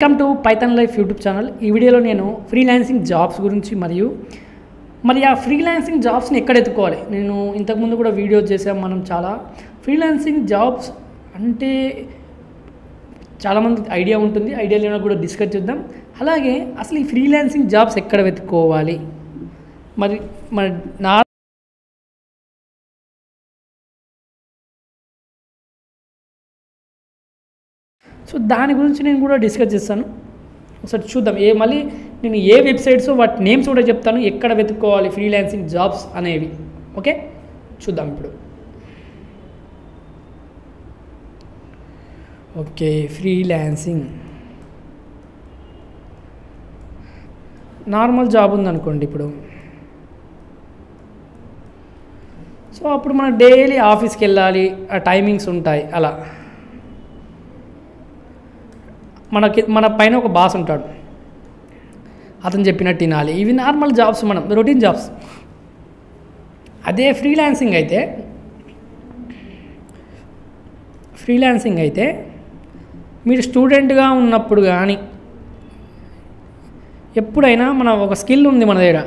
Welcome to Python life YouTube channel. ఈ వీడియోలో నేను ఫ్రీలాన్సింగ్ జాబ్స్ గురించి మరి ఆ ఫ్రీలాన్సింగ్ జాబ్స్ని ఎక్కడ ఎత్తుకోవాలి. నేను ఇంతకుముందు కూడా వీడియో చేసాం. మనం చాలా ఫ్రీలాన్సింగ్ జాబ్స్ అంటే చాలామంది ఐడియా ఉంటుంది, ఐడియా లేని కూడా డిస్కస్ చేద్దాం. అలాగే అసలు ఈ ఫ్రీలాన్సింగ్ జాబ్స్ ఎక్కడ వెతుక్కోవాలి, మరి సో దాని గురించి నేను కూడా డిస్కస్ చేస్తాను. ఒకసారి చూద్దాం. మళ్ళీ నేను ఏ వెబ్సైట్స్ వాటి నేమ్స్ కూడా చెప్తాను, ఎక్కడ వెతుక్కోవాలి ఫ్రీలాన్సింగ్ జాబ్స్ అనేవి. ఓకే, చూద్దాం ఇప్పుడు. ఓకే, ఫ్రీలాన్సింగ్ నార్మల్ జాబ్ ఉందనుకోండి ఇప్పుడు. సో అప్పుడు మనం డైలీ ఆఫీస్కి వెళ్ళాలి, ఆ టైమింగ్స్ ఉంటాయి. అలా మన పైన ఒక బాస్ ఉంటాడు, అతను చెప్పినట్టు వినాలి. ఇవి నార్మల్ జాబ్స్, మనం రొటీన్ జాబ్స్. అదే ఫ్రీలాన్సింగ్ అయితే మీరు స్టూడెంట్గా ఉన్నప్పుడు కానీ ఎప్పుడైనా మన ఒక స్కిల్ ఉంది మన దగ్గర,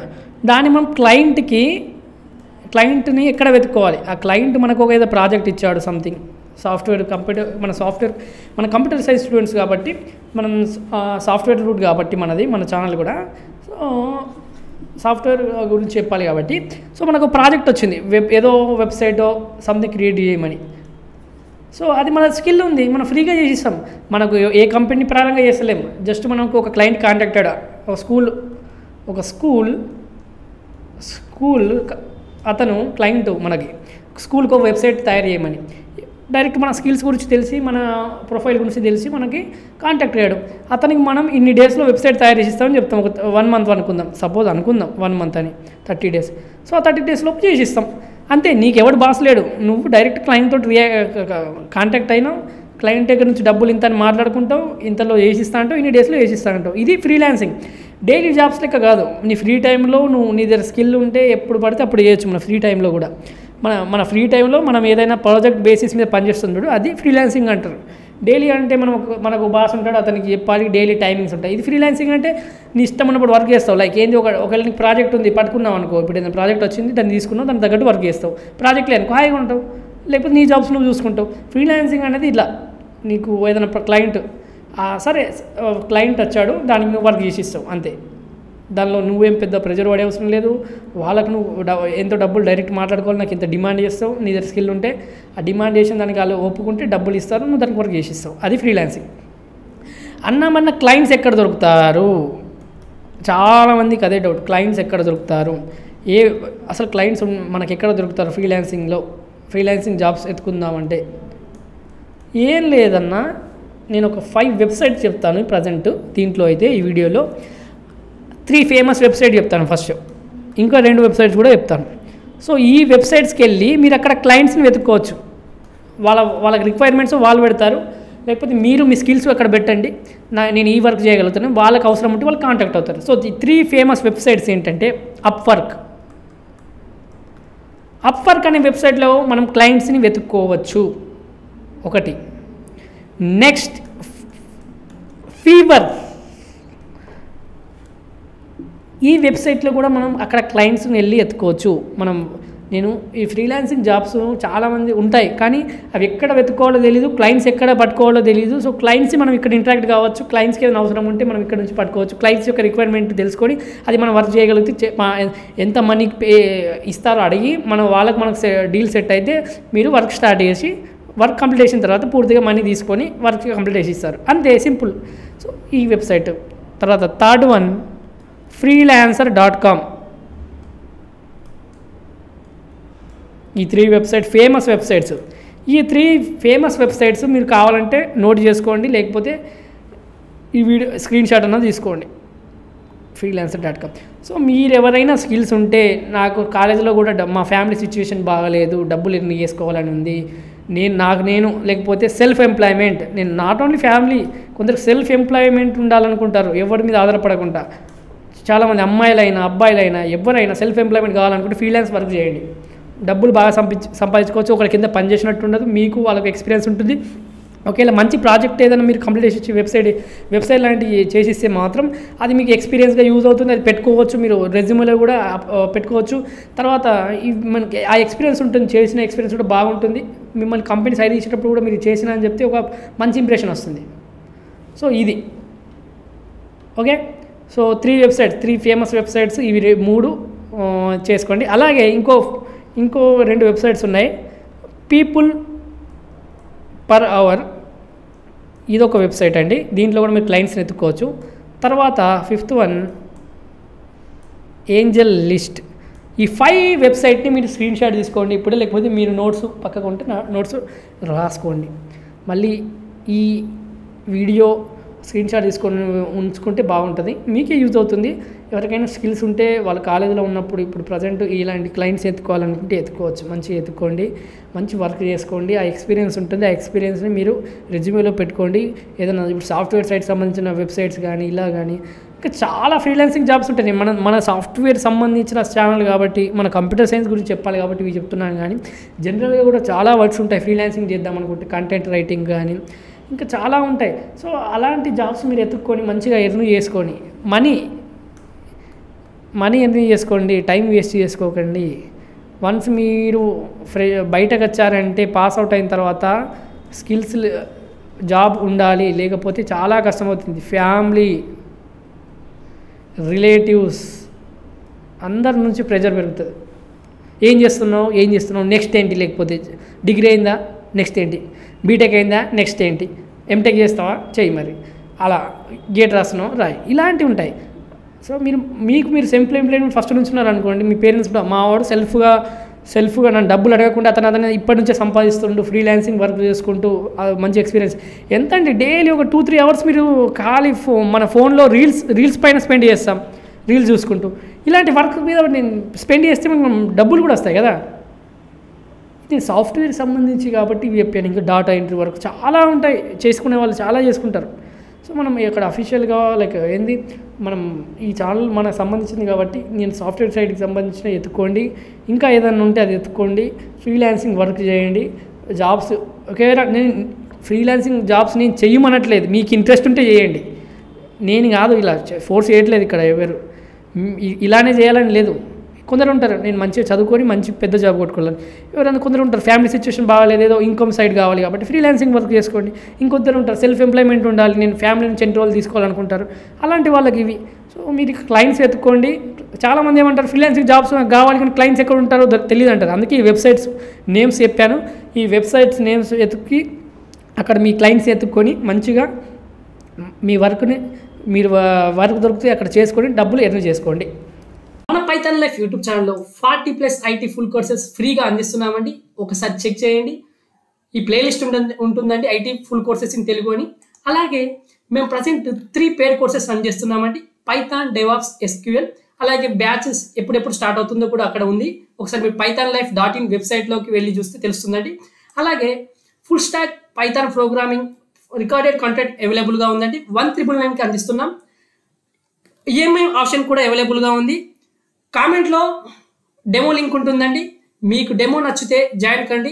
దాన్ని మనం క్లయింట్ని ఎక్కడ వెతుక్కోవాలి. ఆ క్లయింట్ మనకు ఒక ఏదో ప్రాజెక్ట్ ఇచ్చాడు, సంథింగ్ సాఫ్ట్వేర్ మన కంప్యూటర్ సైన్స్ స్టూడెంట్స్ కాబట్టి, మనం సాఫ్ట్వేర్ రూట్ కాబట్టి మన ఛానల్ కూడా సాఫ్ట్వేర్ గురించి చెప్పాలి కాబట్టి. సో మనకు ప్రాజెక్ట్ వచ్చింది, ఏదో వెబ్సైటో సంథింగ్ క్రియేట్ చేయమని. సో అది మన స్కిల్ ఉంది, మనం ఫ్రీగా చేసిస్తాం. మనకు ఏ కంపెనీ ప్రారంభంగా చేస్తలేము. జస్ట్ మనకు ఒక క్లయింట్ కాంటాక్టెడ్, ఒక స్కూల్ అతను క్లయింట్ మనకి స్కూల్కి ఒక వెబ్సైట్ తయారు చేయమని డైరెక్ట్ మన స్కిల్స్ గురించి తెలిసి, మన ప్రొఫైల్ గురించి తెలిసి మనకి కాంటాక్ట్ అయ్యాడు. అతనికి మనం ఇన్ని డేస్లో వెబ్సైట్ తయారు చేసిస్తామని చెప్తాం. ఒక 1 month అనుకుందాం, సపోజ్ అనుకుందాం 1 month అని, 30 days. సో ఆ 30 days లోపు చేసిస్తాం. అంతే, నీకు ఎవడు బాస్ లేడు. నువ్వు డైరెక్ట్ క్లయింట్ తోటి కాంటాక్ట్ అయినావు, క్లయింట్ దగ్గర నుంచి డబ్బులు ఇంత అని మాట్లాడుకుంటావు, ఇంతలో వేసిస్తా అంటావు, ఇన్ని డేస్లో వేసిస్తా అంటావు. ఇది ఫ్రీలాన్సింగ్. డైలీ జాబ్స్ లెక్క కాదు. నీ ఫ్రీ టైంలో నీ దగ్గర స్కిల్ ఉంటే ఎప్పుడు పడితే అప్పుడు చేయొచ్చు. మన ఫ్రీ టైంలో కూడా మన ఫ్రీ టైంలో మనం ఏదైనా ప్రాజెక్ట్ బేసిస్ మీద పనిచేస్తుంటాడు, అది ఫ్రీలాన్సింగ్ అంటారు. డైలీ అంటే మనకు బాస్ ఉంటాడు, అతనికి చెప్పాలి, డైలీ టైమింగ్స్ ఉంటాయి. ఇది ఫ్రీలాన్సింగ్ అంటే నీ ఇష్టం ఉన్నప్పుడు వర్క్ చేస్తావు. లైక్ ఏంది, ఒకవేళ నీకు ప్రాజెక్ట్ ఉంది, పట్టుకున్నావు అనుకో, ఇప్పుడు ఏదైనా ప్రాజెక్ట్ వచ్చింది, దాన్ని తీసుకున్నావు, దాని తగ్గట్టు వర్క్ చేస్తావు. ప్రాజెక్ట్ లేనుకో హాయిగా ఉంటావు, లేకపోతే నీ జాబ్స్ నువ్వు చూసుకుంటావు. ఫ్రీలాన్సింగ్ అనేది ఇట్లా, నీకు ఏదైనా క్లయింట్ వచ్చాడు, దానికి నువ్వు వర్క్ చేసిస్తావు అంతే. దానిలో నువ్వేం పెద్ద ప్రెజర్ పడే అవసరం లేదు. వాళ్ళకు నువ్వు ఎంతో డబ్బులు డైరెక్ట్ మాట్లాడుకోవాలి, నాకు ఇంత డిమాండ్ చేస్తావు, నీ దగ్గర స్కిల్ ఉంటే ఆ డిమాండ్ చేసిన దానికి వాళ్ళు ఒప్పుకుంటే డబ్బులు ఇస్తారు, నువ్వు దానికి వర్క్ చేసిస్తావు. అది ఫ్రీలాన్సింగ్. అన్నమన్న క్లయింట్స్ ఎక్కడ దొరుకుతారు, చాలామందికి అదే డౌట్. క్లయింట్స్ ఎక్కడ దొరుకుతారు, అసలు క్లయింట్స్ మనకి ఎక్కడ దొరుకుతారు ఫ్రీలాన్సింగ్ జాబ్స్ ఎత్తుకుందామంటే? ఏం లేదన్నా, నేను ఒక 5 వెబ్సైట్స్ చెప్తాను ప్రజెంట్. దీంట్లో అయితే ఈ వీడియోలో 3 ఫేమస్ వెబ్సైట్ చెప్తాను ఫస్ట్, ఇంకా 2 వెబ్సైట్స్ కూడా చెప్తాను. సో ఈ వెబ్సైట్స్కి వెళ్ళి మీరు అక్కడ క్లయింట్స్ని వెతుక్కోవచ్చు. వాళ్ళకి రిక్వైర్మెంట్స్ వాళ్ళు పెడతారు, లేకపోతే మీరు మీ స్కిల్స్ అక్కడ పెట్టండి, నేను ఈ వర్క్ చేయగలుగుతాను, వాళ్ళకి అవసరం ఉంటే వాళ్ళు కాంటాక్ట్ అవుతారు. సో ఈ 3 ఫేమస్ వెబ్సైట్స్ ఏంటంటే, అప్వర్క్ అనే వెబ్సైట్లో మనం క్లయింట్స్ని వెతుక్కోవచ్చు ఒకటి. నెక్స్ట్ ఫీవర్, ఈ వెబ్సైట్లో కూడా మనం అక్కడ క్లయింట్స్ని వెళ్ళి ఎత్తుకోవచ్చు. నేను ఈ ఫ్రీలాన్సింగ్ జాబ్స్ చాలామంది ఉంటాయి, కానీ అవి ఎక్కడ వెతుక్కోవాలో తెలియదు, క్లయింట్స్ ఎక్కడ పట్టుకోవాలో తెలియదు. సో క్లయింట్స్ మనం ఇక్కడ ఇంటరాక్ట్ కావచ్చు, క్లయింట్స్కి ఏదైనా అవసరం ఉంటే మనం ఇక్కడ నుంచి పట్టుకోవచ్చు. క్లయింట్స్ యొక్క రిక్వైర్మెంట్ తెలుసుకొని అది మనం వర్క్ చేయగలిగితే ఎంత మనీ ఇస్తారో అడిగి మనకు డీల్ సెట్ అయితే మీరు వర్క్ స్టార్ట్ చేసి వర్క్ కంప్లీట్ చేసిన తర్వాత పూర్తిగా మనీ తీసుకొని వర్క్ కంప్లీట్ చేసి ఇస్తారు. అంతే, సింపుల్. సో ఈ వెబ్సైట్. తర్వాత థర్డ్ వన్ freelancer.com. ఈ 3 వెబ్సైట్ ఫేమస్ వెబ్సైట్స్. ఈ 3 ఫేమస్ వెబ్సైట్స్ మీరు కావాలంటే నోట్ చేసుకోండి, లేకపోతే ఈ వీడియో స్క్రీన్ షాట్ అన్నది తీసుకోండి. freelancer.com. సో మీరు ఎవరైనా స్కిల్స్ ఉంటే, నాకు కాలేజీలో కూడా మా ఫ్యామిలీ సిచ్యువేషన్ బాగాలేదు, డబ్బులు ఎన్ని చేసుకోవాలని ఉంది, నేను లేకపోతే సెల్ఫ్ ఎంప్లాయ్మెంట్, నేను నాట్ ఓన్లీ ఫ్యామిలీ, కొందరు సెల్ఫ్ ఎంప్లాయ్మెంట్ ఉండాలనుకుంటారు, ఎవరి మీద ఆధారపడకుండా. చాలామంది అమ్మాయిలైనా అబ్బాయిలైనా ఎవరైనా సెల్ఫ్ ఎంప్లాయ్మెంట్ కావాలనుకుంటే ఫ్రీలాన్స్ వర్క్ చేయండి. డబ్బులు బాగా సంపాదించుకోవచ్చు. ఒకరి కింద పని చేసినట్టు ఉండదు, మీకు వాళ్ళకి ఎక్స్పీరియన్స్ ఉంటుంది, ఒకవేళ మంచి ప్రాజెక్ట్ ఏదైనా మీరు కంప్లీట్ చేసి వెబ్సైట్ లాంటివి చేసిస్తే మాత్రం అది మీకు ఎక్స్పీరియన్స్గా యూజ్ అవుతుంది. అది పెట్టుకోవచ్చు, మీరు రెజ్యూమేలో కూడా పెట్టుకోవచ్చు. తర్వాత మనకి ఆ ఎక్స్పీరియన్స్ ఉంటుంది, చేసిన ఎక్స్పీరియన్స్ కూడా బాగుంటుంది. మిమ్మల్ని కంపెనీ సైడ్ ఇచ్చేటప్పుడు కూడా మీరు చేసిన అని చెప్తే ఒక మంచి ఇంప్రెషన్ వస్తుంది. సో ఇది ఓకే. సో 3 ఫేమస్ వెబ్సైట్స్ ఇవి 3 చేసుకోండి. అలాగే ఇంకో 2 వెబ్సైట్స్ ఉన్నాయి. పీపుల్ పర్ అవర్ ఇదొక వెబ్సైట్ అండి. దీంట్లో కూడా మీరు క్లయింట్స్ని ఎత్తుకోవచ్చు. తర్వాత 5th వన్ ఏంజల్ లిస్ట్. ఈ 5 వెబ్సైట్ని మీరు స్క్రీన్ షాట్ తీసుకోండి ఇప్పుడే, లేకపోతే మీరు నోట్స్ పక్కకు ఉంటే నోట్స్ రాసుకోండి. మళ్ళీ ఈ వీడియో స్క్రీన్ షాట్ తీసుకొని ఉంచుకుంటే బాగుంటుంది, మీకే యూజ్ అవుతుంది. ఎవరికైనా స్కిల్స్ ఉంటే వాళ్ళు కాలేజీలో ఉన్నప్పుడు ఇప్పుడు ప్రజెంట్ ఇలాంటి క్లయింట్స్ ఎత్తుకోవాలనుకుంటే ఎత్తుకోవచ్చు. మంచిగా ఎత్తుకోండి, మంచి వర్క్ చేసుకోండి. ఆ ఎక్స్పీరియన్స్ ఉంటుంది, ఆ ఎక్స్పీరియన్స్ని మీరు రెజ్యూమేలో పెట్టుకోండి. ఏదైనా ఇప్పుడు సాఫ్ట్వేర్ సైట్ సంబంధించిన వెబ్సైట్స్ కానీ ఇలా కానీ ఇంకా చాలా ఫ్రీలాన్సింగ్ జాబ్స్ ఉంటాయి. మన సాఫ్ట్వేర్ సంబంధించిన ఛానల్ కాబట్టి, మన కంప్యూటర్ సైన్స్ గురించి చెప్పాలి కాబట్టి ఇవి చెప్తున్నాను. కానీ జనరల్గా కూడా చాలా వర్క్స్ ఉంటాయి ఫ్రీలాన్సింగ్ చేద్దాం అనుకుంటే, కంటెంట్ రైటింగ్ కానీ ఇంకా చాలా ఉంటాయి. సో అలాంటి జాబ్స్ మీరు ఎత్తుక్కొని మంచిగా ఎర్న్ చేసుకొని మనీ ఎర్న్ చేసుకోండి, టైం వేస్ట్ చేసుకోకండి. వన్స్ మీరు బయటకు వచ్చారంటే పాస్ అవుట్ అయిన తర్వాత స్కిల్స్ జాబ్ ఉండాలి, లేకపోతే చాలా కష్టమవుతుంది. ఫ్యామిలీ, రిలేటివ్స్ అందరి నుంచి ప్రెజర్ పెరుగుతుంది. ఏం చేస్తున్నావు నెక్స్ట్ ఏంటి, లేకపోతే డిగ్రీ అయిందా నెక్స్ట్ ఏంటి, బీటెక్ అయిందా నెక్స్ట్ ఏంటి, ఎంటెక్ చేస్తావా చెయ్యి, మరి అలా గేట్ రాస్తున్నావు రాయి, ఇలాంటివి ఉంటాయి. సో మీరు ఎంప్లాయ్మెంట్ ఫస్ట్ నుంచి ఉన్నారు అనుకోండి, మీ పేరెంట్స్ కూడా మా వాడు సెల్ఫ్గా నన్ను డబ్బులు అడగకుండా అతను ఇప్పటి నుంచే సంపాదిస్తుండు, ఫ్రీలాన్సింగ్ వర్క్ చేసుకుంటూ మంచి ఎక్స్పీరియన్స్. ఎంత అండి, డైలీ ఒక 2-3 అవర్స్ మీరు ఖాళీ మన ఫోన్లో రీల్స్ పైన స్పెండ్ చేస్తాం, రీల్స్ చూసుకుంటూ. ఇలాంటి వర్క్ మీద నేను స్పెండ్ చేస్తే మనం డబ్బులు కూడా వస్తాయి కదా. ఇది సాఫ్ట్వేర్ సంబంధించి కాబట్టి ఇవి చెప్పాను. ఇంకా డాటా ఎంట్రీ వర్క్ చాలా ఉంటాయి, చేసుకునే వాళ్ళు చాలా చేసుకుంటారు. సో మనం ఇక్కడ అఫీషియల్గా మనం ఈ ఛానల్ మనకు సంబంధించింది కాబట్టి నేను సాఫ్ట్వేర్ సైడ్కి సంబంధించిన ఎత్తుకోండి. ఇంకా ఏదైనా ఉంటే అది ఎత్తుకోండి, ఫ్రీలాన్సింగ్ వర్క్ చేయండి. జాబ్స్ ఒకవేళ నేను ఫ్రీలాన్సింగ్ జాబ్స్ నేను చెయ్యమనట్లేదు, మీకు ఇంట్రెస్ట్ ఉంటే చేయండి. నేను కాదు ఇలా ఫోర్స్ చేయట్లేదు ఇక్కడ, ఎవరు ఇలానే చేయాలని లేదు. కొందరు ఉంటారు నేను మంచిగా చదువుకొని మంచి పెద్ద జాబ్ కొట్టుకోవాలని, ఎవరైనా కొందరు ఉంటారు ఫ్యామిలీ సిచ్యువేషన్ బాగాలేదు, ఏదో ఇన్కమ్ సైడ్ కావాలి కాబట్టి ఫ్రీలాన్సింగ్ వర్క్ చేసుకోండి. ఇంకొద్దరు ఉంటారు సెల్ఫ్ ఎంప్లాయ్మెంట్ ఉండాలి, నేను ఫ్యామిలీ నుంచి ఎన్ని రోజులు తీసుకోవాలనుకుంటారు, అలాంటి వాళ్ళకి ఇవి. సో మీరు క్లయింట్స్ ఎత్తుకోండి. చాలామంది ఏమంటారు ఫ్రీలాన్సింగ్ జాబ్స్ కావాలి కానీ క్లయింట్స్ ఎక్కడ ఉంటారో తెలియదు అంటారు. అందుకే ఈ వెబ్సైట్స్ నేమ్స్ చెప్పాను. ఈ వెబ్సైట్స్ నేమ్స్ ఎత్తుకి అక్కడ మీ క్లయింట్స్ ఎత్తుక్కొని మంచిగా మీ వర్క్ని మీరు వర్క్ దొరికితే అక్కడ చేసుకొని డబ్బులు ఎర్న్ చేసుకోండి. మన పైథాన్ లైఫ్ యూట్యూబ్ ఛానల్లో 40+ ఐటీ ఫుల్ కోర్సెస్ ఫ్రీగా అందిస్తున్నామండి. ఒకసారి చెక్ చేయండి. ఈ ప్లేలిస్ట్ ఉంటుందండి IT full courses in Telugu అని. అలాగే మేము ప్రజెంట్ 3 పెయిడ్ కోర్సెస్ రన్ చేస్తున్నామండి. Python, DevOps, SQL. అలాగే బ్యాచెస్ ఎప్పుడెప్పుడు స్టార్ట్ అవుతుందో కూడా అక్కడ ఉంది. ఒకసారి మీరు pythonlife.in వెబ్సైట్లోకి వెళ్ళి చూస్తే తెలుస్తుందండి. అలాగే full stack Python programming recorded content అవైలబుల్గా ఉందండి. 1,999కి అందిస్తున్నాం. ఈఎంఐ ఆప్షన్ కూడా అవైలబుల్గా ఉంది. కామెంట్లో డెమో లింక్ ఉంటుందండి. మీకు డెమో నచ్చితే జాయిన్ కండి.